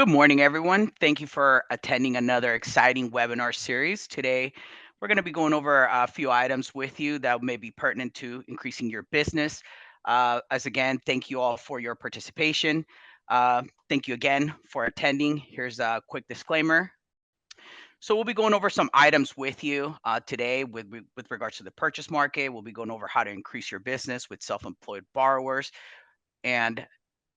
Good morning, everyone. Thank you for attending another exciting webinar series. Today, we're going to be going over a few items with you that may be pertinent to increasing your business. As again, thank you all for your participation. Thank you again for attending. Here's a quick disclaimer. So we'll be going over some items with you today with regards to the purchase market. We'll be going over how to increase your business with self-employed borrowers. And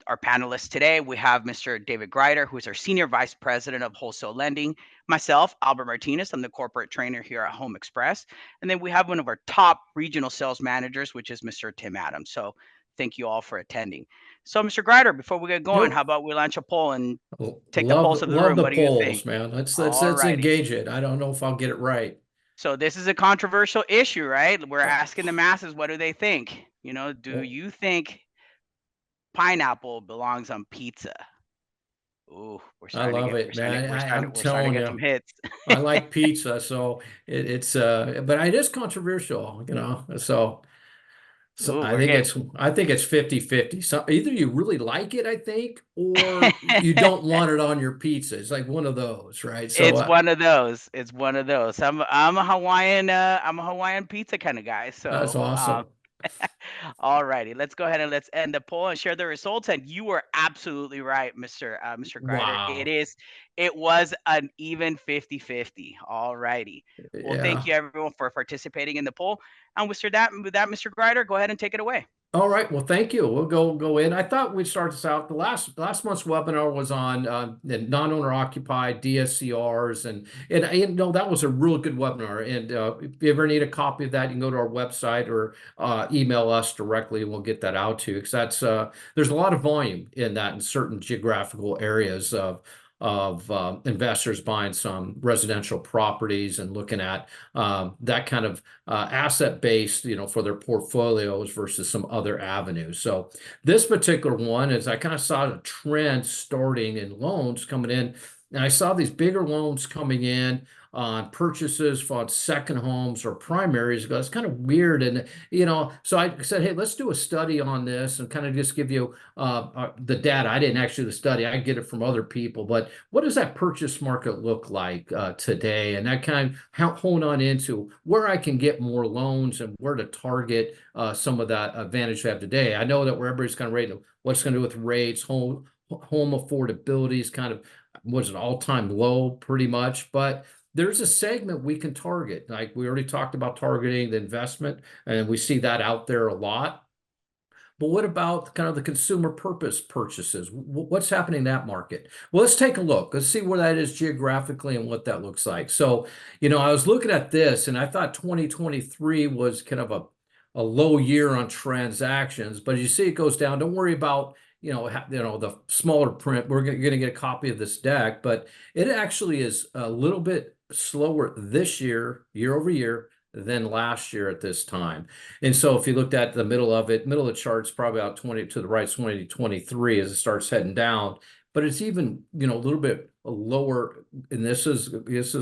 our panelists today, we have Mr. David Greider, who is our Senior Vice President of Wholesale Lending. Myself, Albert Martinez, I'm the corporate trainer here at Home Express. And then we have one of our top regional sales managers, which is Mr. Tim Adams. So thank you all for attending. So Mr. Greider, before we get going, how Yep. about we launch a poll and take the pulse of the Love room? the What do you polls, think? man. All Let's righty. engage it. I don't know if I'll get it right. So this is a controversial issue, right? We're Oh, asking the masses, what do they think? Do well, you think pineapple belongs on pizza? Ooh, we're I starting to love get it, man. I'm we're starting telling to get you, some hits. I like pizza, so but it is controversial, so Ooh, we're getting I think it's 50-50. So either you really like it, I think, or you don't want it on your pizza. It's like one of those, right? So it's one of those. It's one of those. I'm a Hawaiian pizza kind of guy. that's So awesome. all righty, let's go ahead and let's end the poll and share the results. And you were absolutely right, Mr. Greider. Wow. It was an even 50-50. All righty. Well, thank Yeah. you everyone for participating in the poll. And with that, Mr. Greider, go ahead and take it away. All right. Well, thank you. We'll go in. I thought we'd start this out. The last month's webinar was on the non-owner occupied DSCRs, and that was a real good webinar. And if you ever need a copy of that, you can go to our website or email us directly, and we'll get that out to you. Because there's a lot of volume in that in certain geographical areas of investors buying some residential properties and looking at that kind of asset based, for their portfolios versus some other avenues. So this particular one is I kind of saw a trend starting in loans coming in, and I saw these bigger loans coming in on purchases for second homes or primaries. It's kind of weird, and so I said, hey, let's do a study on this and kind of just give you the data. I didn't actually do the study; I get it from other people. But what does that purchase market look like today? And that kind of hone on into where I can get more loans and where to target some of that advantage we have today. I know that where everybody's kind of rating what's going to do with rates, home affordability is kind of was an all-time low pretty much, but there's a segment we can target. Like we already talked about targeting the investment, and we see that out there a lot. But what about kind of the consumer purpose purchases? What's happening in that market? Well, let's take a look. Let's see where that is geographically and what that looks like. So, I was looking at this and I thought 2023 was kind of a low year on transactions, but as you see it goes down. Don't worry about the smaller print. We're going to get a copy of this deck, but it actually is a little bit slower this year over year than last year at this time. And so if you looked at the middle of the chart's probably about 20 to the right, 2023 as it starts heading down, but it's even, a little bit lower. And this is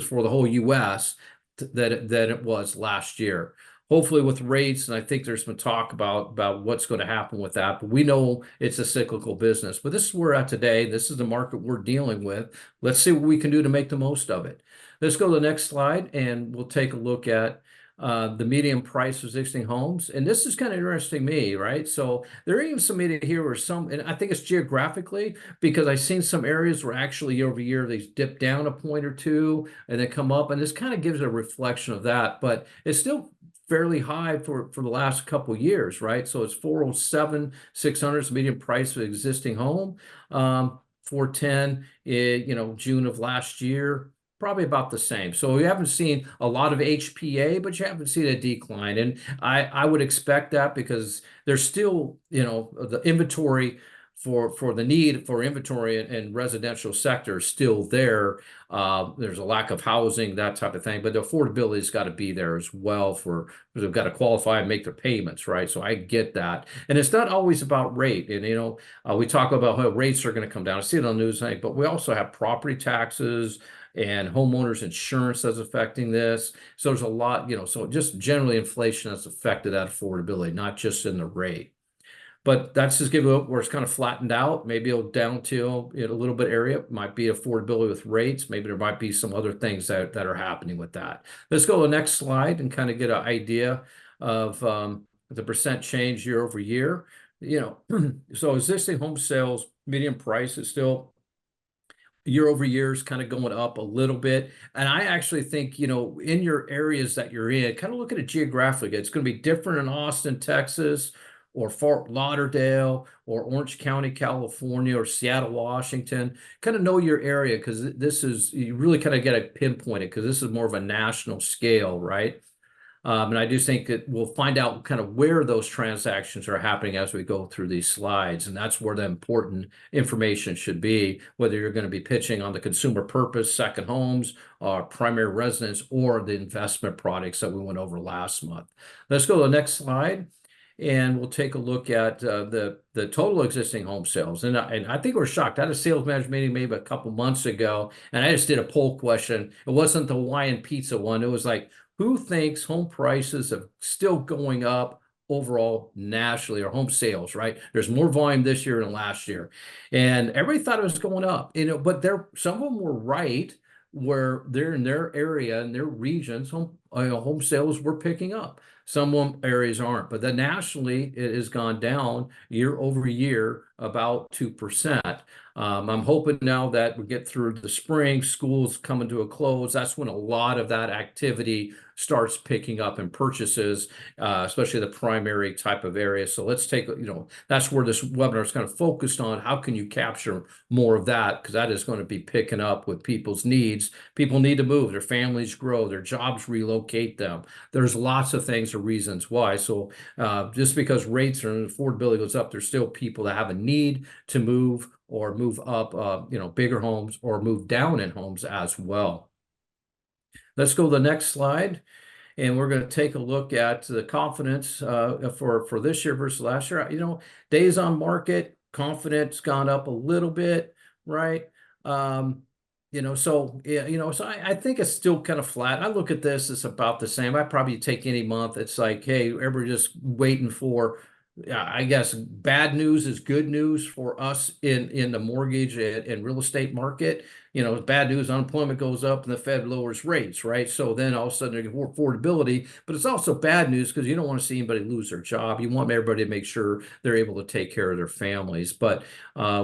for the whole US than it was last year. Hopefully with rates, and I think there's been talk about what's going to happen with that, but we know it's a cyclical business. But this is where we're at today. This is the market we're dealing with. Let's see what we can do to make the most of it. Let's go to the next slide, and we'll take a look at the median price of existing homes. And this is kind of interesting to me, right? So there are even some data here where and I think it's geographically, because I've seen some areas where actually year over year, they dip down a point or two and then come up. And this kind of gives a reflection of that, but it's still fairly high for the last couple of years, right? So it's 407, 600 is the median price of existing home. 410, June of last year, probably about the same. So we haven't seen a lot of HPA, but you haven't seen a decline. And I would expect that because there's still, the inventory for the need for inventory and residential sector is still there. There's a lack of housing, that type of thing, but the affordability's got to be there as well because they've got to qualify and make their payments, right? So I get that. And it's not always about rate. And, we talk about how rates are going to come down. I see it on the news, but we also have property taxes and homeowners insurance that's affecting this. So there's a lot, so just generally inflation has affected that affordability, not just in the rate. but that's just giving up where it's kind of flattened out. Maybe it'll down to in a little bit area. Might be affordability with rates. Maybe there might be some other things that are happening with that. Let's go to the next slide and kind of get an idea of the percent change year over year. So existing home sales, median price is still year over year is kind of going up a little bit. And I actually think, in your areas that you're in, kind of look at it geographically. It's going to be different in Austin, Texas, or Fort Lauderdale, or Orange County, California, or Seattle, Washington. Kind of know your area because you really kind of get to pinpoint it because this is more of a national scale, right? And I do think that we'll find out kind of where those transactions are happening as we go through these slides. And that's where the important information should be, whether you're going to be pitching on the consumer purpose, second homes, primary residence, or the investment products that we went over last month. Let's go to the next slide. And we'll take a look at the total existing home sales. And I think we're shocked. I had a sales manager meeting maybe a couple months ago, and I just did a poll question. It wasn't the Hawaiian pizza one. It was like, who thinks home prices are still going up overall nationally, or home sales, right? There's more volume this year than last year. And everybody thought it was going up, but some of them were right where they're in their area and their regions, home sales were picking up. Some areas aren't, but then nationally it has gone down year over year about 2%. I'm hoping now that we get through the spring, school's coming to a close. That's when a lot of that activity starts picking up in purchases, especially the primary type of area. So let's take, that's where this webinar is kind of focused on. How can you capture more of that? Because that is going to be picking up with people's needs. People need to move, their families grow, their jobs relocate them. There's lots of things or reasons why. So just because rates and affordability goes up, there's still people that have a need to move or move up, bigger homes or move down in homes as well. Let's go to the next slide. And we're going to take a look at the confidence for this year versus last year. Days on market, confidence gone up a little bit, right? So I think it's still kind of flat. I look at this, it's about the same. I probably take any month. It's like, hey, everybody just waiting for, I guess, bad news is good news for us in the mortgage and real estate market. Bad news, unemployment goes up and the Fed lowers rates, right? So then all of a sudden there's more affordability, but it's also bad news because you don't want to see anybody lose their job. You want everybody to make sure they're able to take care of their families. But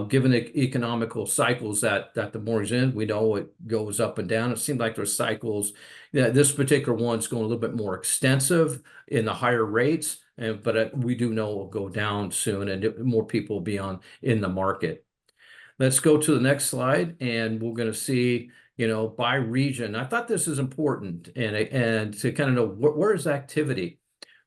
given the economical cycles that the mortgage in, we know it goes up and down. It seems like there's cycles. This particular one's going a little bit more extensive in the higher rates. But we do know it will go down soon and more people will be in the market. Let's go to the next slide, and we're going to see, by region. I thought this is important and to kind of know where's activity,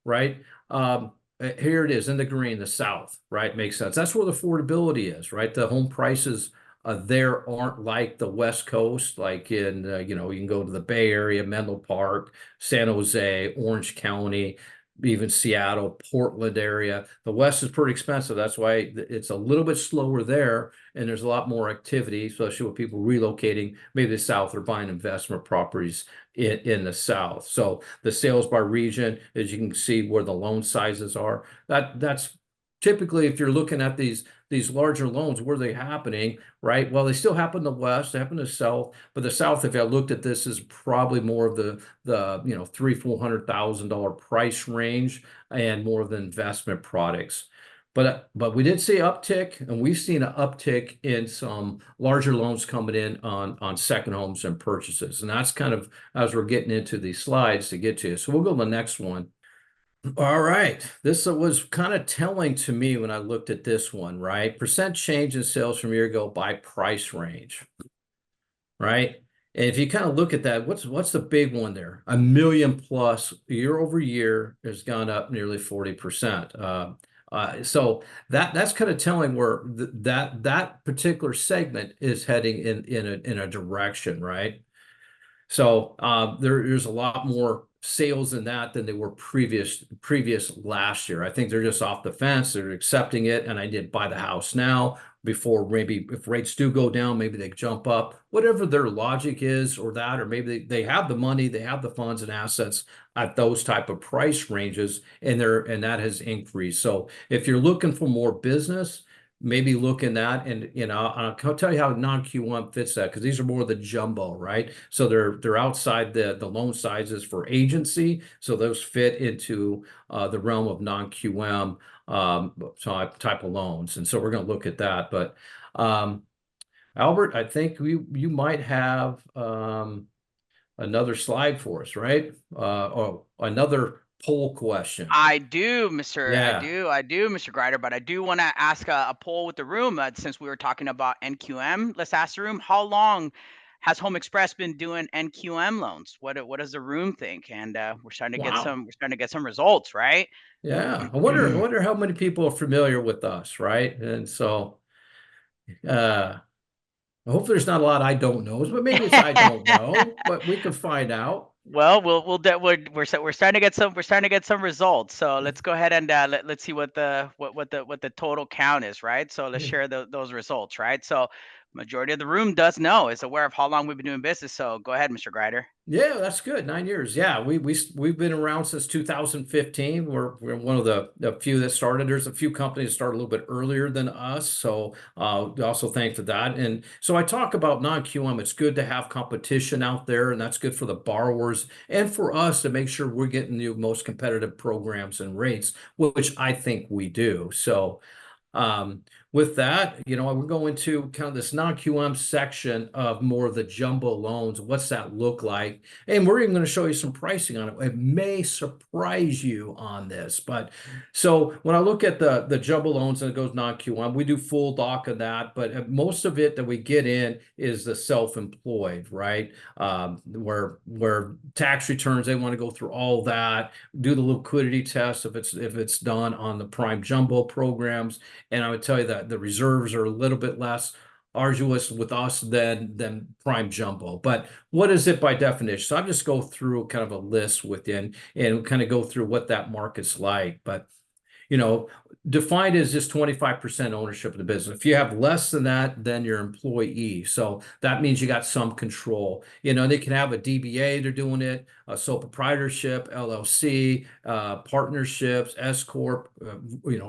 right? Here it is in the green, the South, right? Makes sense. That's where the affordability is, right? The home prices there aren't like the West Coast, like in, you can go to the Bay Area, Menlo Park, San Jose, Orange County, even Seattle, Portland area. The West is pretty expensive. That's why it's a little bit slower there. And there's a lot more activity, especially with people relocating, maybe the South or buying investment properties in the South. So the sales by region, as you can see where the loan sizes are, that's typically, if you're looking at these larger loans, where are they happening, right? Well, they still happen in the West, they happen in the South, but the South, if I looked at this, is probably more of the $300,000-$400,000 price range and more of the investment products. But we did see uptick, and we've seen an uptick in some larger loans coming in on second homes and purchases. And that's kind of as we're getting into these slides to get to. So we'll go to the next one. All right. This was kind of telling to me when I looked at this one, right? Percent change in sales from a year ago by price range, right? And if you kind of look at that, what's the big one there? $1 million plus year over year has gone up nearly 40%. So that's kind of telling where that particular segment is heading in a direction, right? So there's a lot more sales in that than they were previous last year. I think they're just off the fence. They're accepting it. And I did buy the house now before maybe if rates do go down, maybe they jump up, whatever their logic is or that, or maybe they have the money, they have the funds and assets at those type of price ranges and that has increased. So if you're looking for more business, maybe look in that and I'll tell you how non-QM fits that because these are more the jumbo, right? So they're outside the loan sizes for agency. So those fit into the realm of non-QM type of loans. And so we're going to look at that. But Albert, I think you might have another slide for us, right? Or another poll question. I do, Mr. Yeah. I do, Mr. Grider, but I do want to ask a poll with the room since we were talking about NQM. Let's ask the room, how long has Home Express been doing NQM loans? What does the room think? And we're starting to get Wow. some results, right? Yeah. I wonder how many people are familiar with us, right? And so I hope there's not a lot I don't know, but maybe it's I don't know, but we can find out. Well, we're starting to get some results. So let's go ahead and let's see what the total count is, right? So let's share those results, right? So majority of the room is aware of how long we've been doing business. So go ahead, Mr. Grider. Yeah, that's good. 9 years. Yeah, we've been around since 2015. We're one of the few that started. There's a few companies that started a little bit earlier than us, so also thanks for that. And so I talk about non-QM. It's good to have competition out there, and that's good for the borrowers and for us to make sure we're getting the most competitive programs and rates, which I think we do. So. With that, we're going to kind of this non-QM section of more of the jumbo loans. What's that look like? And we're even going to show you some pricing on it. It may surprise you on this, but so when I look at the jumbo loans and it goes non-QM, we do full doc of that, but most of it that we get in is the self-employed, right? Where tax returns, they want to go through all that, do the liquidity test if it's done on the prime jumbo programs. And I would tell you that the reserves are a little bit less arduous with us than prime jumbo. But what is it by definition? So I'll just go through kind of a list with you and kind of go through what that market's like. But defined as just 25% ownership of the business. If you have less than that, then you're employee. So that means you got some control. They can have a DBA, they're doing it, a sole proprietorship, LLC, partnerships, S Corp,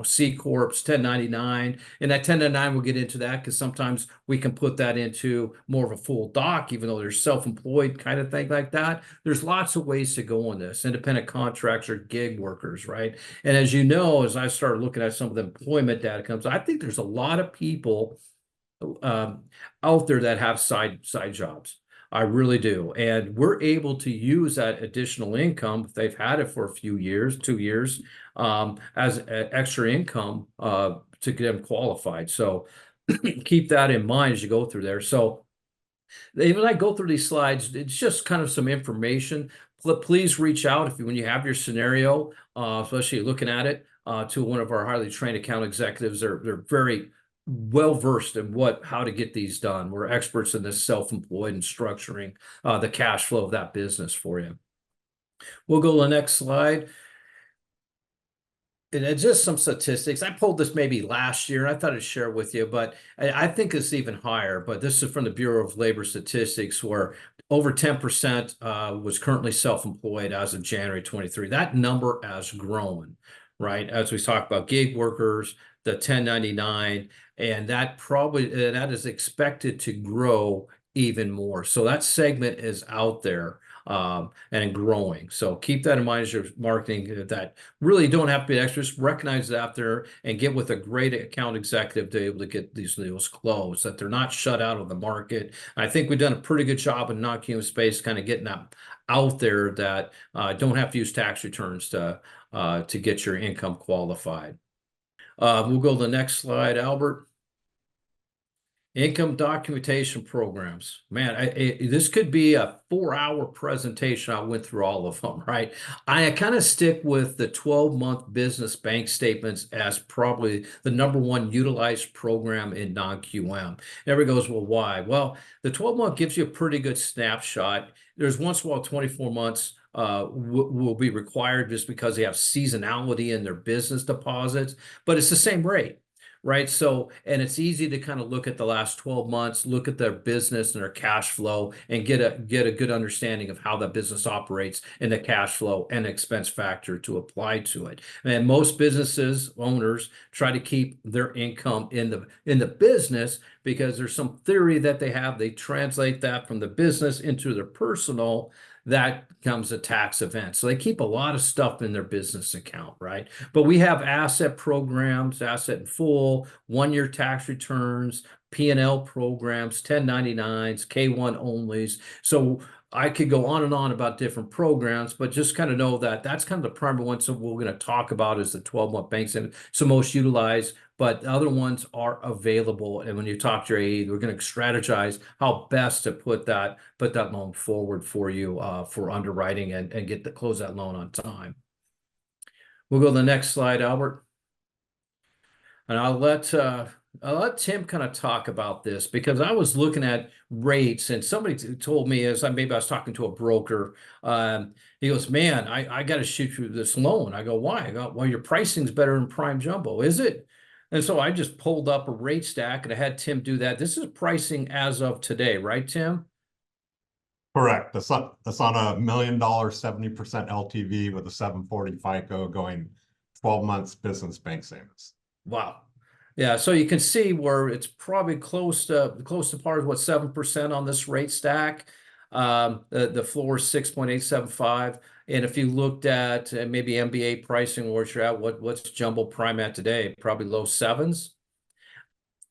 C Corps, 1099. And that 1099, we'll get into that because sometimes we can put that into more of a full doc, even though there's self-employed kind of thing like that. There's lots of ways to go on this. Independent contractors or gig workers, right? And as you know, as I started looking at some of the employment data comes, I think there's a lot of people out there that have side jobs. I really do. And we're able to use that additional income, if they've had it for a few years, 2 years, as extra income to get them qualified. So keep that in mind as you go through there. So when I go through these slides, it's just kind of some information. Please reach out when you have your scenario, especially looking at it, to one of our highly trained account executives. They're very well versed in how to get these done. We're experts in this self-employed and structuring the cash flow of that business for you. We'll go to the next slide. And it's just some statistics. I pulled this maybe last year. I thought I'd share with you, but I think it's even higher. But this is from the Bureau of Labor Statistics, where over 10% was currently self-employed as of January 23. That number has grown, right? As we talk about gig workers, the 1099, and that is expected to grow even more. So that segment is out there and growing. So keep that in mind as you're marketing. That really don't have to be extras. Recognize it out there and get with a great account executive to be able to get these deals closed, that they're not shut out of the market. I think we've done a pretty good job in non-QM space, kind of getting that out there that don't have to use tax returns to get your income qualified. We'll go to the next slide, Albert. Income documentation programs. Man, this could be a 4-hour presentation. I went through all of them, right? I kind of stick with the 12-month business bank statements as probably the number one utilized program in non-QM. Everybody goes, well, why? Well, the 12-month gives you a pretty good snapshot. There's once in a while 24 months will be required just because they have seasonality in their business deposits, but it's the same rate. right? So, and it's easy to kind of look at the last 12 months, look at their business and their cash flow, and get a good understanding of how the business operates and the cash flow and expense factor to apply to it. And most businesses owners try to keep their income in the business because there's some theory that they have. They translate that from the business into their personal. That becomes a tax event. So they keep a lot of stuff in their business account, right? But we have asset programs, asset in full, 1-year tax returns, P&L programs, 1099s, K-1 onlys. So I could go on and on about different programs, but just kind of know that that's kind of the primary one. So we're going to talk about is the 12-month banks, and so most utilized, but the other ones are available. And when you talk to your AE, we're going to strategize how best to put that loan forward for you for underwriting and get to close that loan on time. We'll go to the next slide, Albert. And I'll let Tim kind of talk about this because I was looking at rates and somebody told me maybe I was talking to a broker. He goes, "Man, I got to shoot you this loan." I go, "Why?" I go, "Well, your pricing's better than prime jumbo, is it?" And so I just pulled up a rate stack and I had Tim do that. This is pricing as of today, right, Tim? Correct. That's on $1 million, 70% LTV with a 740 FICO going 12 months business bank savings. Wow. Yeah, so you can see where it's probably close to par, what, 7% on this rate stack. The floor is 6.875. And if you looked at maybe MBA pricing, where you're at, what's jumbo prime at today? Probably low sevens.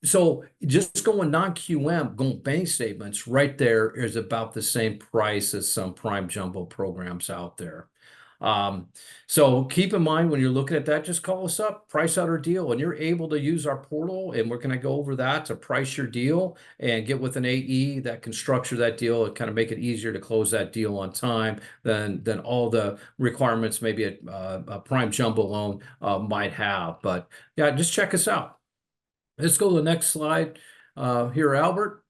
So just going non-QM, going bank statements, right there is about the same price as some prime jumbo programs out there. So keep in mind when you're looking at that, just call us up, price out our deal, and you're able to use our portal, and we're going to go over that to price your deal and get with an AE that can structure that deal and kind of make it easier to close that deal on time than all the requirements maybe a prime jumbo loan might have. But yeah, just check us out. Let's go to the next slide here, Albert.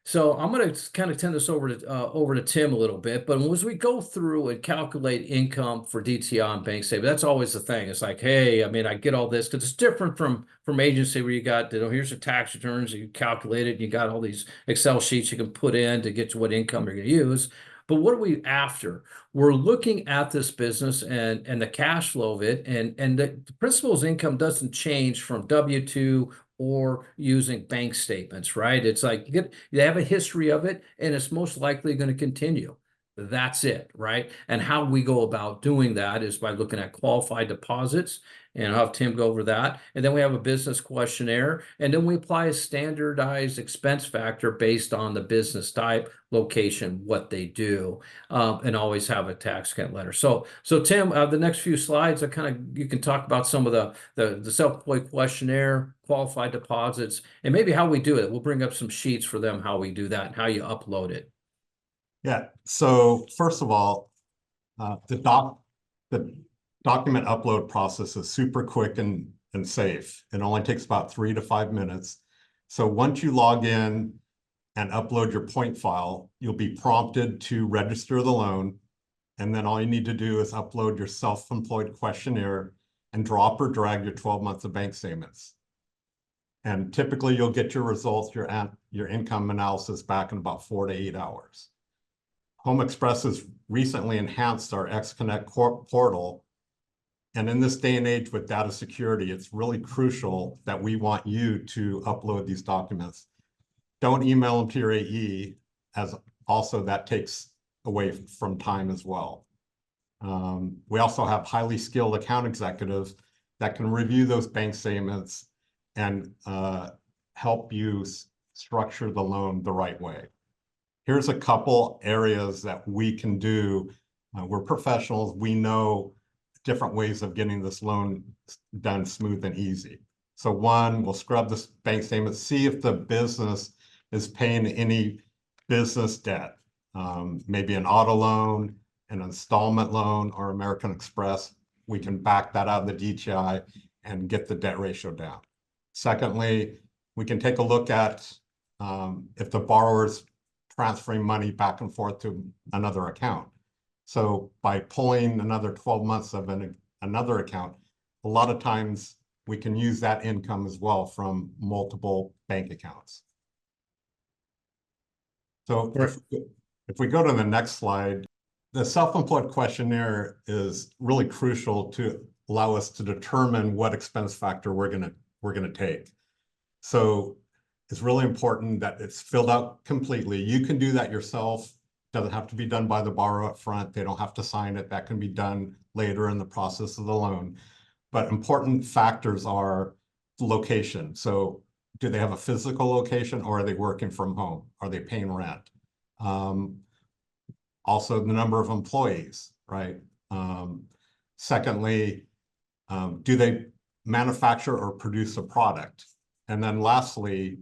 So I'm going to kind of turn this over to Tim a little bit, but as we go through and calculate income for DTI and bank savings, that's always the thing. It's like, hey, I mean, I get all this because it's different from agency where you got, here's your tax returns, you calculate it, and you got all these Excel sheets you can put in to get to what income you're going to use. But what are we after? We're looking at this business and the cash flow of it, and the principal's income doesn't change from W-2 or using bank statements, right? It's like you have a history of it, and it's most likely going to continue. That's it, right? And how we go about doing that is by looking at qualified deposits, and I'll have Tim go over that. And then we have a business questionnaire, and then we apply a standardized expense factor based on the business type, location, what they do, and always have a tax account letter. So Tim, the next few slides, you can talk about some of the self-employed questionnaire, qualified deposits, and maybe how we do it. We'll bring up some sheets for them, how we do that, and how you upload it. Yeah. So first of all, the document upload process is super quick and safe. It only takes about 3 to 5 minutes. So once you log in and upload your point file, you'll be prompted to register the loan. And then all you need to do is upload your self-employed questionnaire and drop or drag your 12 months of bank statements. And typically you'll get your results, your income analysis back in about 4 to 8 hours. Home Express has recently enhanced our XConnect portal. And in this day and age with data security, it's really crucial that we want you to upload these documents. Don't email them to your AE, as also that takes away from time as well. We also have highly skilled account executives that can review those bank statements and help you structure the loan the right way. Here's a couple areas that we can do. We're professionals. We know different ways of getting this loan done smooth and easy. So one, we'll scrub this bank statement, see if the business is paying any business debt, maybe an auto loan, an installment loan, or American Express. We can back that out of the DTI and get the debt ratio down. Secondly, we can take a look at if the borrower's transferring money back and forth to another account. So by pulling another 12 months of another account, a lot of times we can use that income as well from multiple bank accounts. So if we go to the next slide, the self-employed questionnaire is really crucial to allow us to determine what expense factor we're gonna take. So it's really important that it's filled out completely. You can do that yourself. Doesn't have to be done by the borrower up front. They don't have to sign it. That can be done later in the process of the loan. But important factors are location. So do they have a physical location, or are they working from home? Are they paying rent? Also the number of employees, right? Secondly, do they manufacture or produce a product? And then lastly,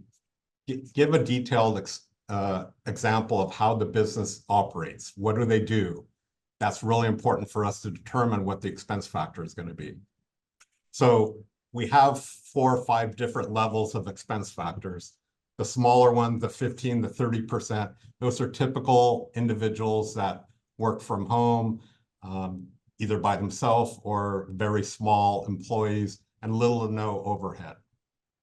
give a detailed example of how the business operates. What do they do? That's really important for us to determine what the expense factor is going to be. So we have 4 or 5 different levels of expense factors. The smaller one, the 15 to 30%, those are typical individuals that work from home, either by themselves or very small employees, and little to no overhead.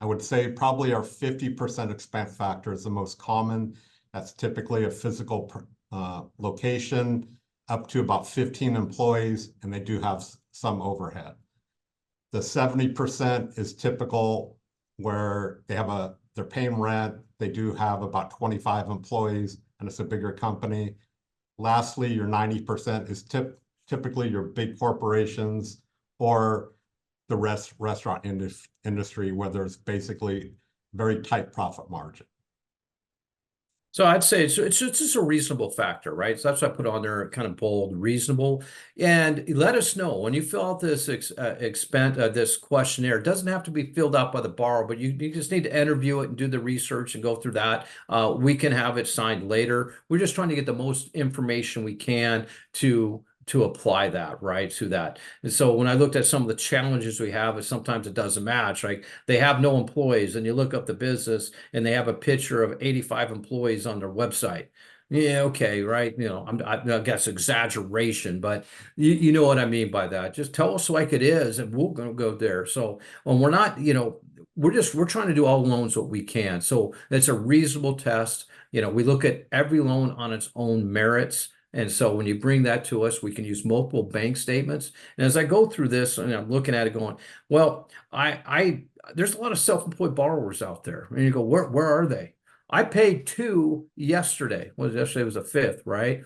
I would say probably our 50% expense factor is the most common. That's typically a physical location, up to about 15 employees, and they do have some overhead. The 70% is typical, where they're paying rent, they do have about 25 employees, and it's a bigger company. Lastly, your 90% is typically your big corporations or the restaurant industry, where there's basically very tight profit margin. So I'd say it's just a reasonable factor, right? So that's what I put on there, kind of bold, reasonable. And let us know when you fill out this this questionnaire. It doesn't have to be filled out by the borrower, but you just need to interview it and do the research and go through that. We can have it signed later. We're just trying to get the most information we can to apply that, right, to that. And so when I looked at some of the challenges we have, is sometimes it doesn't match. Like they have no employees, and you look up the business and they have a picture of 85 employees on their website. Yeah, okay, right. You know, I guess exaggeration, but you know what I mean by that. Just tell us like it is, and we're going to go there. So when we're not, you know, we're trying to do all loans what we can. So it's a reasonable test. You know, we look at every loan on its own merits. And so when you bring that to us, we can use multiple bank statements. And as I go through this, and I'm looking at it going, well, there's a lot of self-employed borrowers out there. And you go, where are they? I paid 2 yesterday. Yesterday was the 5th, right?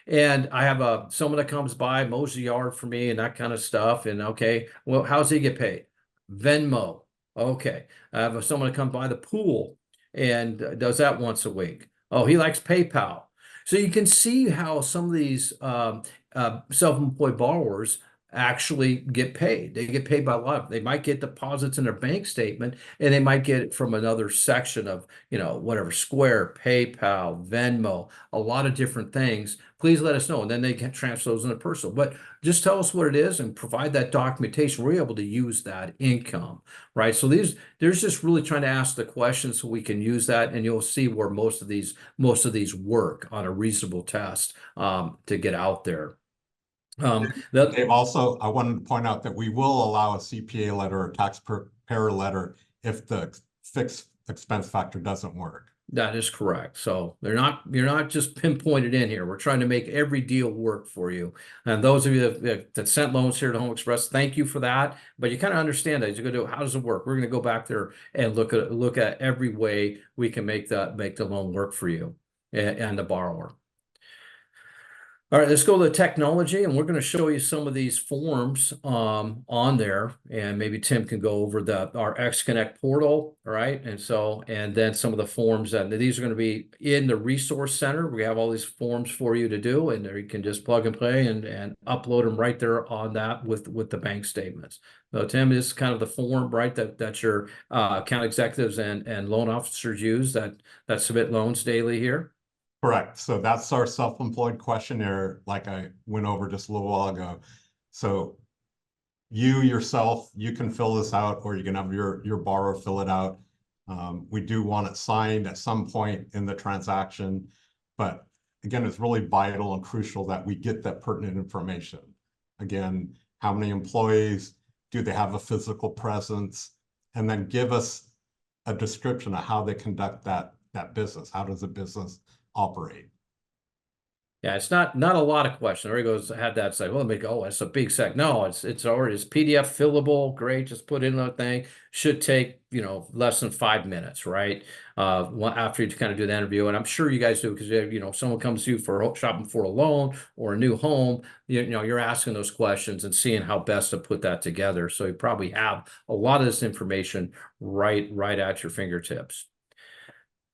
And I have someone that comes by, mows the yard for me and that kind of stuff. And okay, well, how's he get paid? Venmo. Okay. I have someone that comes by the pool and does that once a week. Oh, he likes PayPal. So you can see how some of these self-employed borrowers actually get paid. They get paid by a lot. They might get deposits in their bank statement, and they might get it from another section of, you know, whatever, Square, PayPal, Venmo, a lot of different things. Please let us know. And then they can transfer those into personal. But just tell us what it is and provide that documentation. We're able to use that income, right? So there's just really trying to ask the questions so we can use that, and you'll see where most of these work on a reasonable test to get out there. Dave, also, I wanted to point out that we will allow a CPA letter or taxpayer letter if the fixed expense factor doesn't work. That is correct. So you're not just pinpointed in here. We're trying to make every deal work for you. And those of you that sent loans here to Home Express, thank you for that. But you kind of understand that as you go to how does it work? We're going to go back there and look at every way we can make the loan work for you and the borrower. All right, let's go to the technology, and we're going to show you some of these forms on there, and maybe Tim can go over our XConnect portal, all right? And then some of the forms, and these are going to be in the resource center. We have all these forms for you to do, and there you can just plug and play and upload them right there on that with the bank statements. So Tim, this is kind of the form, right, that your account executives and loan officers use that submit loans daily here. Correct. So that's our self-employed questionnaire, like I went over just a little while ago. So you yourself, you can fill this out, or you can have your borrower fill it out. We do want it signed at some point in the transaction, but again, it's really vital and crucial that we get that pertinent information. Again, how many employees, Do they have a physical presence? And then give us a description of how they conduct that business. How does the business operate? Yeah, it's not a lot of questions. Everybody goes had that say, well, oh, it's a big sec. No, it's already PDF fillable. Great, just put in the thing. Should take less than 5 minutes, right? After you kind of do the interview, and I'm sure you guys do, because if someone comes to you for shopping for a loan or a new home, you're asking those questions and seeing how best to put that together. So you probably have a lot of this information right at your fingertips.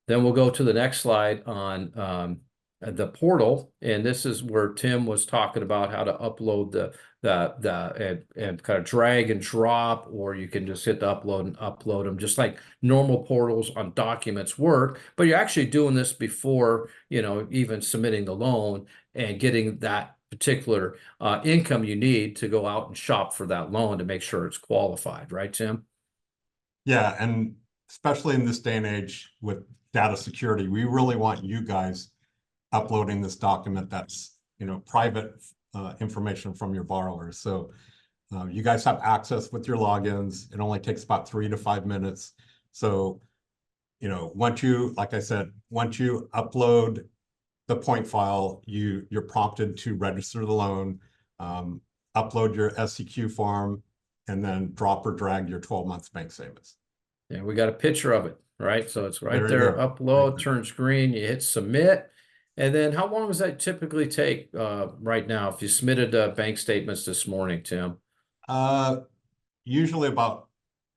Then we'll go to the next slide on the portal, and this is where Tim was talking about how to upload and kind of drag and drop, or you can just hit the upload and upload them, just like normal portals on documents work. But you're actually doing this before even submitting the loan and getting that particular income you need to go out and shop for that loan to make sure it's qualified, right, Tim? Yeah, and especially in this day and age with data security, we really want you guys uploading this document that's private information from your borrowers. So you guys have access with your logins. It only takes about 3 to 5 minutes. So once you, like I said, once you upload the point file, you're prompted to register the loan, upload your SEQ form, and then drop or drag your 12-month bank statements. Yeah, we got a picture of it, right? So it's right There there, you go. upload, Right. turns green, you hit submit. And then how long does that typically take right now if you submitted bank statements this morning, Tim? Usually about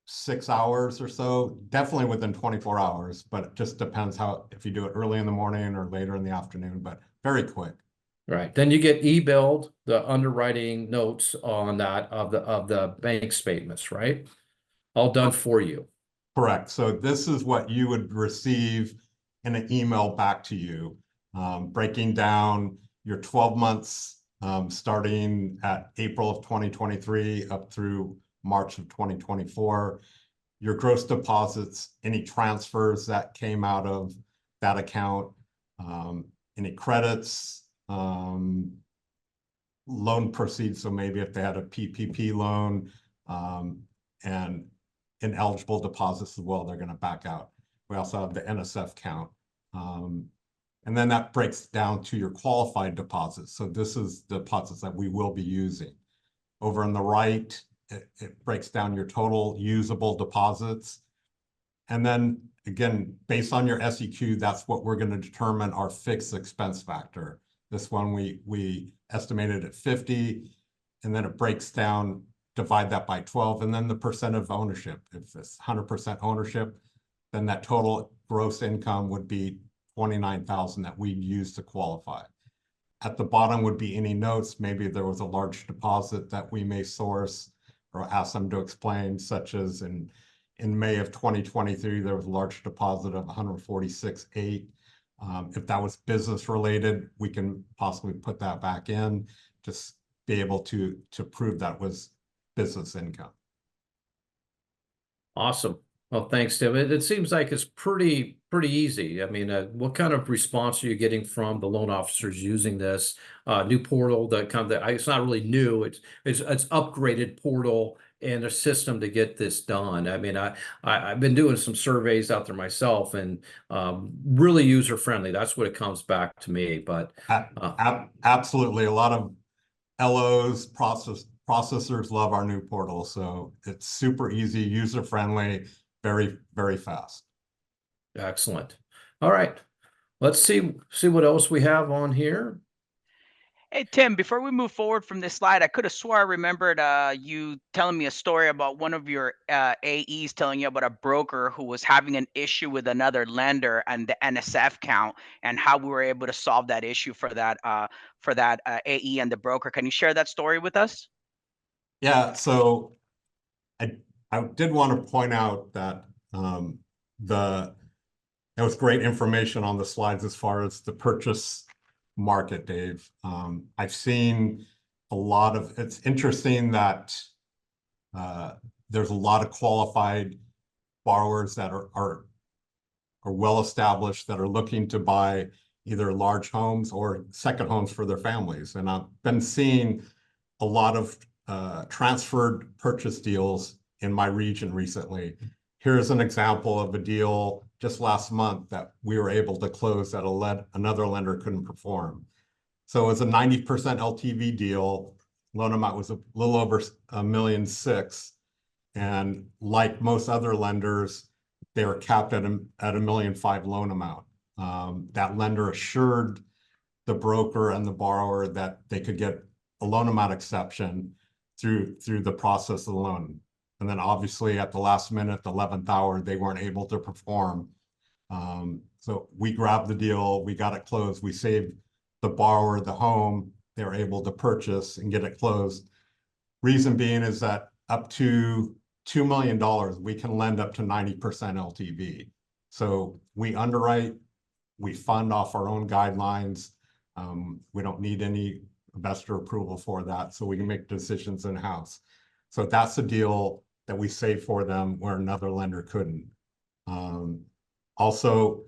6 hours or so, definitely within 24 hours, but it just depends if you do it early in the morning or later in the afternoon, but very quick. Right. Then you get e-billed the underwriting notes on that of the bank statements, right? All done for you. Correct. So this is what you would receive in an email back to you, breaking down your 12 months, starting at April of 2023 up through March of 2024, your gross deposits, any transfers that came out of that account, any credits, loan proceeds. So maybe if they had a PPP loan, and ineligible deposits as well, they're going to back out. We also have the NSF count. And then that breaks down to your qualified deposits. So this is the deposits that we will be using. Over on the right, it breaks down your total usable deposits. And then again, based on your SEQ, that's what we're going to determine our fixed expense factor. This one we estimated at 50, and then it breaks down, divide that by 12, and then the percent of ownership. If it's 100% ownership, then that total gross income would be 29,000 that we'd use to qualify. At the bottom would be any notes. Maybe there was a large deposit that we may source or ask them to explain, such as in May of 2023, there was a large deposit of 146.8. If that was business related, we can possibly put that back in, just be able to prove that was business income. Awesome. Well, thanks, Tim. It seems like it's pretty easy. I mean, what kind of response are you getting from the loan officers using this new portal? It's not really new. It's upgraded portal and a system to get this done. I mean, I've been doing some surveys out there myself, and really user friendly. That's what it comes back to me. But absolutely, a lot of LOs, processors love our new portal. So it's super easy, user friendly, very, very fast. Excellent. All right. Let's see what else we have on here. Hey, Tim, before we move forward from this slide, I could have swore I remembered you telling me a story about one of your AEs telling you about a broker who was having an issue with another lender and the NSF count, and how we were able to solve that issue for that AE and the broker. Can you share that story with us? Yeah, so I did want to point out that there was great information on the slides as far as the purchase market, Dave. I've seen a lot of, it's interesting that there's a lot of qualified borrowers that are well established, that are looking to buy either large homes or second homes for their families. And I've been seeing a lot of transferred purchase deals in my region recently. Here's an example of a deal just last month that we were able to close that another lender couldn't perform. So it was a 90% LTV deal. Loan amount was a little over $1.6 million. And like most other lenders, they were capped at $1.5 million loan amount. That lender assured the broker and the borrower that they could get a loan amount exception through the process of the loan. And then obviously at the last minute, the 11th hour, they weren't able to perform. So we grabbed the deal, we got it closed, we saved the borrower the home, they were able to purchase and get it closed. Reason being is that up to $2 million, we can lend up to 90% LTV. So we underwrite, we fund off our own guidelines. We don't need any investor approval for that, so we can make decisions in-house. So that's a deal that we save for them where another lender couldn't. Also,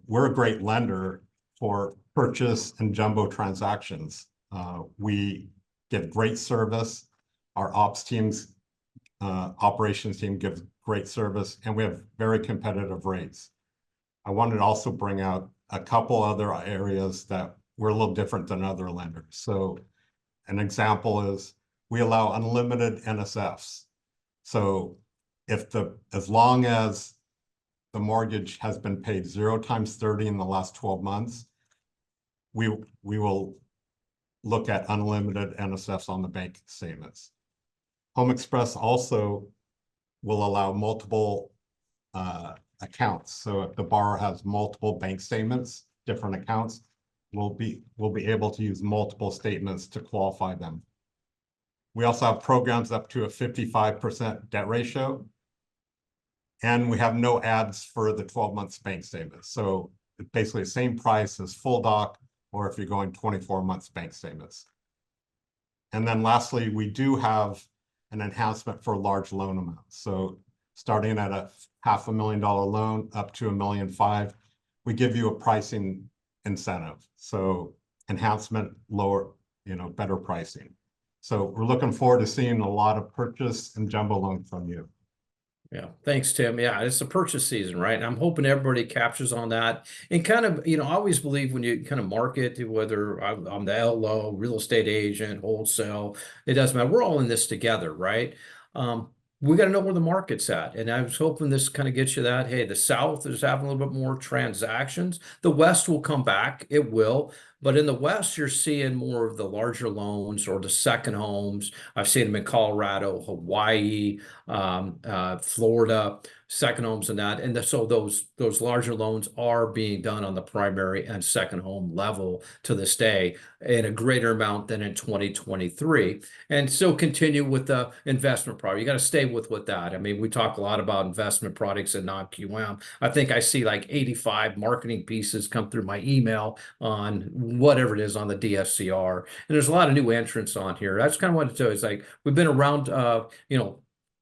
we're a great lender for purchase and jumbo transactions. We get great service. Our ops teams, operations team gives great service, and we have very competitive rates. I wanted to also bring out a couple other areas that we're a little different than other lenders. So an example is we allow unlimited NSFs. So as long as the mortgage has been paid 0 times 30 in the last 12 months, we will look at unlimited NSFs on the bank statements. HomeXpress also will allow multiple accounts. So if the borrower has multiple bank statements, different accounts, we'll be able to use multiple statements to qualify them. We also have programs up to a 55% debt ratio, and we have no ads for the 12 months bank statements. So basically the same price as full doc, or if you're going 24 months bank statements. And then lastly, we do have an enhancement for large loan amounts. So starting at a $500,000 loan up to $1.5 million, we give you a pricing incentive. So enhancement, lower, better pricing. So we're looking forward to seeing a lot of purchase and jumbo loans from you. Yeah, thanks, Tim. Yeah, it's the purchase season, right? And I'm hoping everybody captures on that. And kind of, I always believe when you kind of market, whether I'm the LO, real estate agent, wholesale, it doesn't matter. We're all in this together, right? We got to know where the market's at. And I was hoping this kind of gets you that. Hey, the South is having a little bit more transactions. The West will come back. It will. But in the West, you're seeing more of the larger loans or the second homes. I've seen them in Colorado, Hawaii, Florida, second homes and that. And so those larger loans are being done on the primary and second home level to this day in a greater amount than in 2023. And still continue with the investment product. You got to stay with that. I mean, we talk a lot about investment products and non-QM. I think I see like 85 marketing pieces come through my email on whatever it is on the DSCR. And there's a lot of new entrants on here. That's kind of what it is. Like we've been around,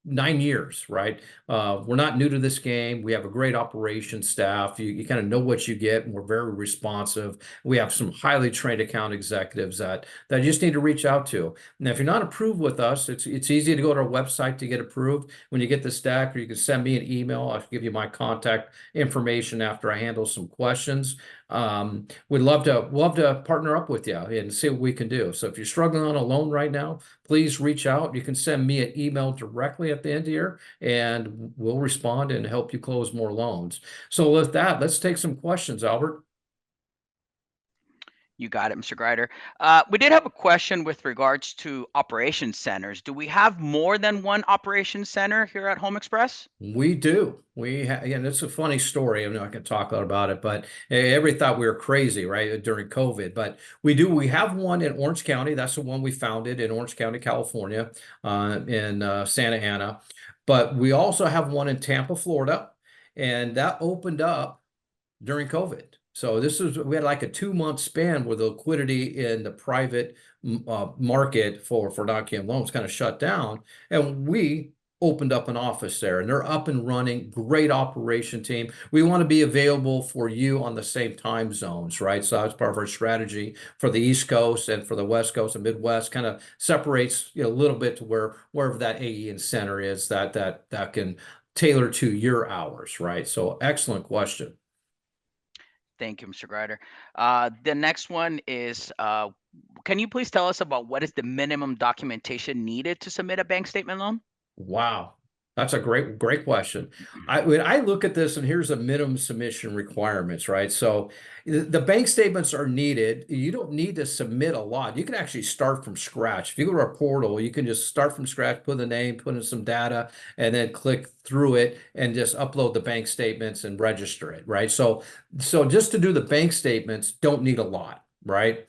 9 years, right? We're not new to this game. We have a great operations staff. You kind of know what you get, and we're very responsive. We have some highly trained account executives that you just need to reach out to. Now, if you're not approved with us, it's easy to go to our website to get approved. When you get the stack, or you can send me an email. I'll give you my contact information after I handle some questions. We'd love to partner up with you and see what we can do. So if you're struggling on a loan right now, please reach out. You can send me an email directly at the end here, and we'll respond and help you close more loans. So with that, let's take some questions, Albert. You got it, Mr. Greider. We did have a question with regards to operations centers. Do we have more than one operations center here at HomeXpress? We do. Again, it's a funny story. I know I can talk a lot about it, but everybody thought we were crazy, right, during COVID. But we do. We have one in Orange County. That's the one we founded in Orange County, California, in Santa Ana. But we also have one in Tampa, Florida, and that opened up during COVID. So we had like a 2-month span where the liquidity in the private market for non-QM loans kind of shut down, and we opened up an office there, and they're up and running. Great operation team. We want to be available for you on the same time zones, right? So that's part of our strategy for the East Coast and for the West Coast and Midwest. Kind of separates, a little bit to wherever that AE and center is that can tailor to your hours, right? So excellent question. Thank you, Mr. Grider. The next one is, can you please tell us about what is the minimum documentation needed to submit a bank statement loan? Wow. That's a great question. When I look at this, and here's the minimum submission requirements, right? So the bank statements are needed. You don't need to submit a lot. You can actually start from scratch. If you go to our portal, you can just start from scratch, put in the name, put in some data, and then click through it and just upload the bank statements and register it, right? So just to do the bank statements, don't need a lot, right?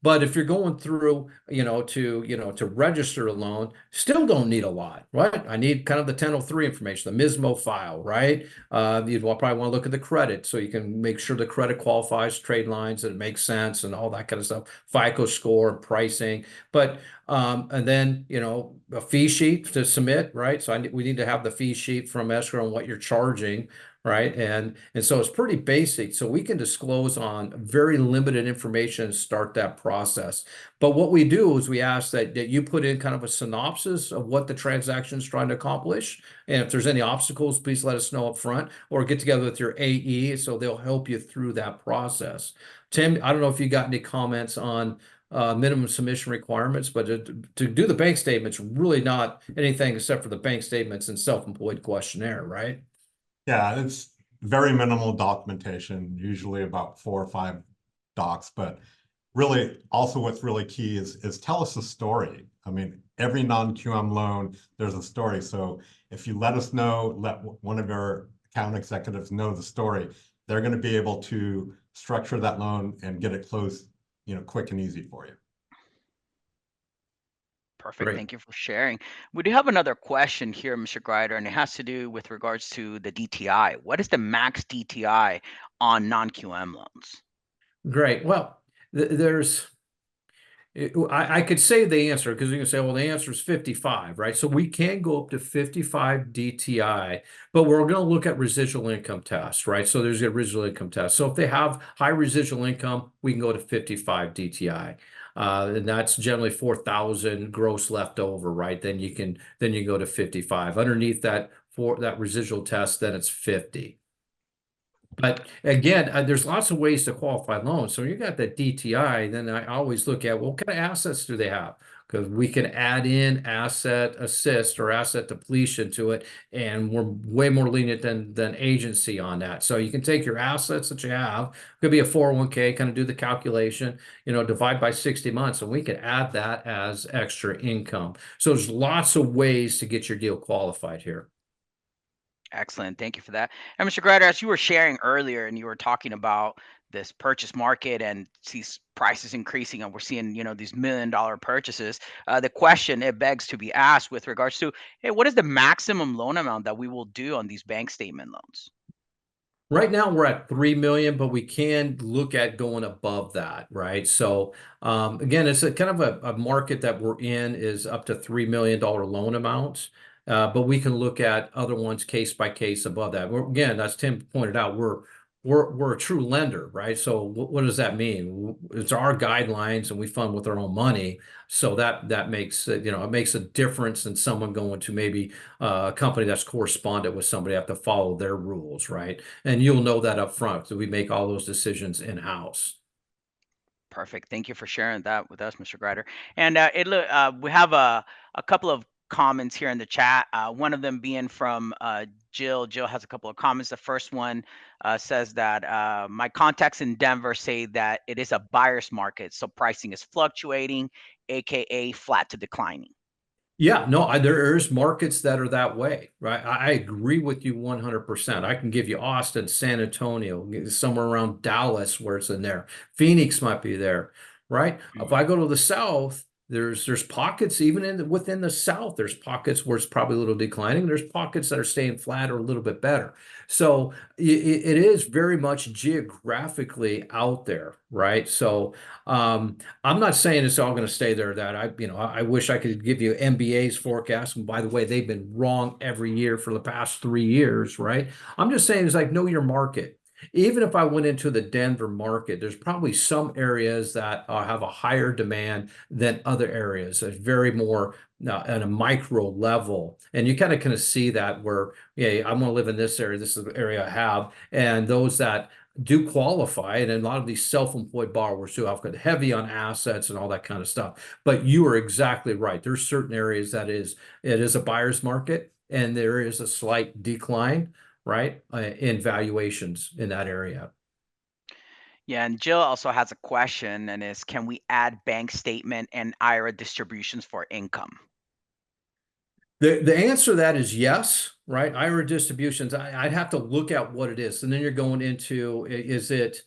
But if you're going through, to register a loan, still don't need a lot, right? I need kind of the 1003 information, the MISMO file, right? You'd probably want to look at the credit so you can make sure the credit qualifies, trade lines, that it makes sense, and all that kind of stuff, FICO score, pricing. But and then, a fee sheet to submit, right? So we need to have the fee sheet from escrow and what you're charging, right? And so it's pretty basic. So we can disclose on very limited information and start that process. But what we do is we ask that you put in kind of a synopsis of what the transaction is trying to accomplish. And if there's any obstacles, please let us know up front, or get together with your AE so they'll help you through that process. Tim, I don't know if you got any comments on minimum submission requirements, but to do the bank statements, really not anything except for the bank statements and self-employed questionnaire, right? Yeah, it's very minimal documentation, usually about 4 or 5 docs, but really also what's really key is tell us a story. I mean, every non-QM loan, there's a story. So if you let us know, let one of our account executives know the story, they're going to be able to structure that loan and get it closed, quick and easy for you. Perfect. Great. Thank you for sharing. We do have another question here, Mr. Grider, and it has to do with regards to the DTI. What is the max DTI on non-QM loans? Great. Well, I could say the answer, because you can say, well, the answer is 55, right? So we can go up to 55 DTI, but we're going to look at residual income tests, right? So there's a residual income test. So if they have high residual income, we can go to 55 DTI. And that's generally 4,000 gross left over, right? Then you go to 55. Underneath that, for that residual test, then it's 50. But again, there's lots of ways to qualify loans. So you got that DTI, then I always look at, well, what kind of assets do they have? Because we can add in asset assist or asset depletion to it, and we're way more lenient than agency on that. So you can take your assets that you have, could be a 401k, kind of do the calculation, divide by 60 months, and we can add that as extra income. So there's lots of ways to get your deal qualified here. Excellent. Thank you for that. And Mr. Grider, as you were sharing earlier and you were talking about this purchase market and these prices increasing, and we're seeing, these $1 million purchases, the question it begs to be asked with regards to, hey, what is the maximum loan amount that we will do on these bank statement loans? Right now we're at 3 million, but we can look at going above that, right? So again, it's a kind of a market that we're in is up to $3 million loan amounts. But we can look at other ones case by case above that. Again, as Tim pointed out, we're a true lender, right? So what does that mean? It's our guidelines, and we fund with our own money. So that makes it makes a difference than someone going to maybe a company that's correspondent with somebody, have to follow their rules, right? And you'll know that up front. So we make all those decisions in-house. Perfect. Thank you for sharing that with us, Mr. Grider. And we have a couple of comments here in the chat. One of them being from Jill. Jill has a couple of comments. The first one says that my contacts in Denver say that it is a buyer's market, so pricing is fluctuating, aka flat to declining. Yeah, no, there's markets that are that way, right? I agree with you 100%. I can give you Austin, San Antonio, somewhere around Dallas where it's in there. Phoenix might be there, right? If I go to the South, There's pockets even within the South. There's pockets where it's probably a little declining. There's pockets that are staying flat or a little bit better. So it is very much geographically out there, right? So I'm not saying it's all going to stay there. That I wish I could give you MBA's forecast. And by the way, they've been wrong every year for the past 3 years, right? I'm just saying it's like know your market. Even if I went into the Denver market, there's probably some areas that have a higher demand than other areas. It's very more at a micro level. And you kind of see that where, yeah, I'm going to live in this area. This is the area I have. And those that do qualify, and a lot of these self-employed borrowers who have got heavy on assets and all that kind of stuff. But you are exactly right. There's certain areas that it is a buyer's market, and there is a slight decline, right, in valuations in that area. Yeah, and Jill also has a question and is, can we add bank statement and IRA distributions for income? The answer to that is yes, right? IRA distributions, I'd have to look at what it is. And then you're going into, is it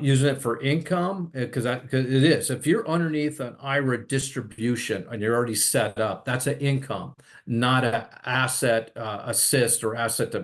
using it for income? Because it is. If you're underneath an IRA distribution and you're already set up, that's an income, not an asset assist or asset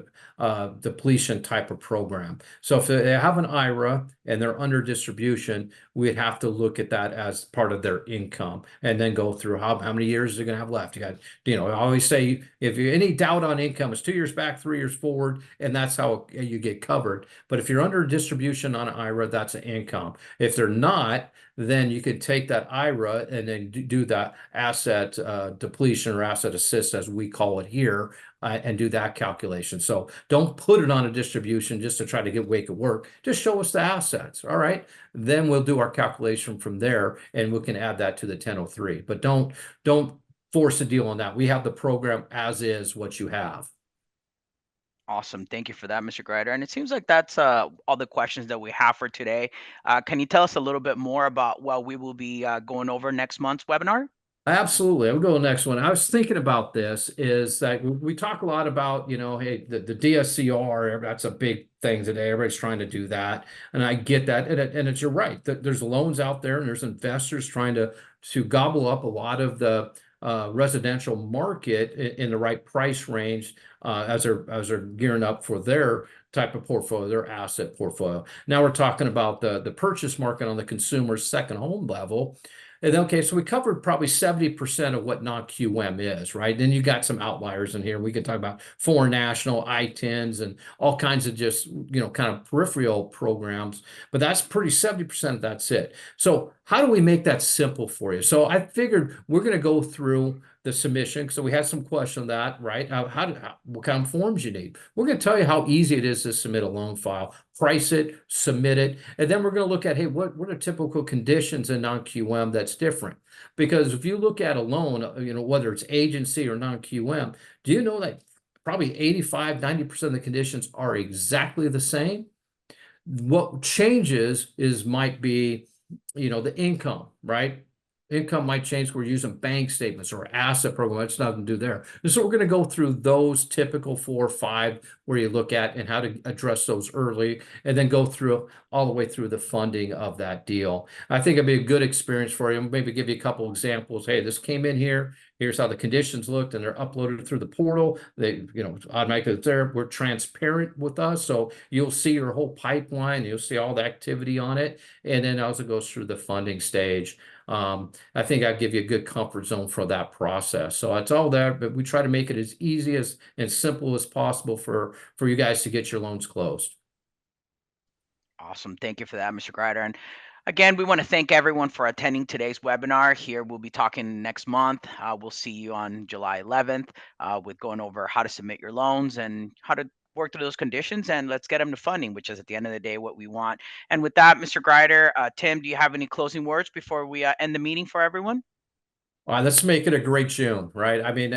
depletion type of program. So if they have an IRA and they're under distribution, we'd have to look at that as part of their income and then go through how many years they're going to have left. You got, I always say if you any doubt on income, it's 2 years back, 3 years forward, and that's how you get covered. But if you're under distribution on an IRA, that's an income. If they're not, then you could take that IRA and then do that asset depletion or asset assist, as we call it here, and do that calculation. So don't put it on a distribution just to try to make it work. Just show us the assets. All right. Then we'll do our calculation from there and we can add that to the 1003. But don't force a deal on that. We have the program as is what you have. Awesome. Thank you for that, Mr. Greider. And it seems like that's all the questions that we have for today. Can you tell us a little bit more about what we will be going over next month's webinar? Absolutely. I'll go to the next one. I was thinking about this is that we talk a lot about, hey, the DSCR, that's a big thing today. Everybody's trying to do that. And I get that. And you're right. There's loans out there and there's investors trying to gobble up a lot of the residential market in the right price range as they're gearing up for their type of portfolio, their asset portfolio. Now we're talking about the purchase market on the consumer second home level. And okay, so we covered probably 70% of what non-QM is, right? Then you got some outliers in here. We can talk about foreign national, I-10s, and all kinds of just, kind of peripheral programs. But that's pretty 70% of that's it. So how do we make that simple for you? So I figured we're going to go through the submission. So we had some question on that, right? What kind of forms you need? We're going to tell you how easy it is to submit a loan file, price it, submit it, and then we're going to look at, hey, what are typical conditions in non-QM that's different? Because if you look at a loan, whether it's agency or non-QM, do you know that probably 85–90% of the conditions are exactly the same? What changes might be, the income, right? Income might change. We're using bank statements or asset program. That's nothing to do there. And so we're going to go through those typical 4 or 5 where you look at and how to address those early, and then go through all the way through the funding of that deal. I think it'd be a good experience for you. Maybe give you a couple examples. Hey, this came in here. Here's how the conditions looked, and they're uploaded through the portal. They, automatically there. We're transparent with us, so you'll see your whole pipeline. You'll see all the activity on it, and then as it goes through the funding stage. I think I'd give you a good comfort zone for that process. So it's all there, but we try to make it as easy and simple as possible for you guys to get your loans closed. Awesome. Thank you for that, Mr. Greider. And again, we want to thank everyone for attending today's webinar. Here, we'll be talking next month. We'll see you on July 11th with going over how to submit your loans and how to work through those conditions, and let's get them to funding, which is at the end of the day what we want. And with that, Mr. Greider, Tim, do you have any closing words before we end the meeting for everyone? Let's make it a great June, right? I mean,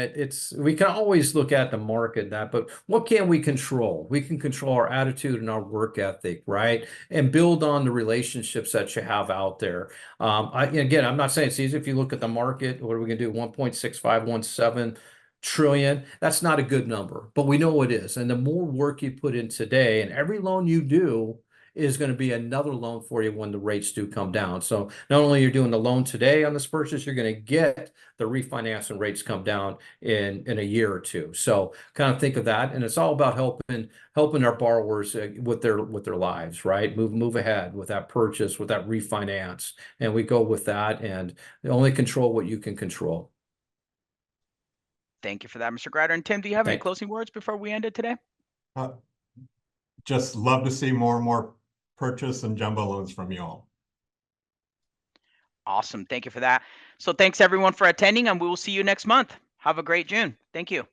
we can always look at the market but what can we control? We can control our attitude and our work ethic, right? And build on the relationships that you have out there. Again, I'm not saying it's easy. If you look at the market, what are we going to do? 1.6517 trillion. That's not a good number, but we know it is. And the more work you put in today, and every loan you do is going to be another loan for you when the rates do come down. So not only you're doing the loan today on this purchase, you're going to get the refinance and rates come down in a year or two. So kind of think of that, and it's all about helping our borrowers with their lives, right? Move ahead with that purchase, with that refinance, and we go with that, and only control what you can control. Thank you for that, Mr. Grider. And Tim, do you have any Thanks. closing words before we end it today? Just love to see more and more purchase and jumbo loans from you all. Awesome. Thank you for that. So thanks everyone for attending, and we will see you next month. Have a great June. Thank you.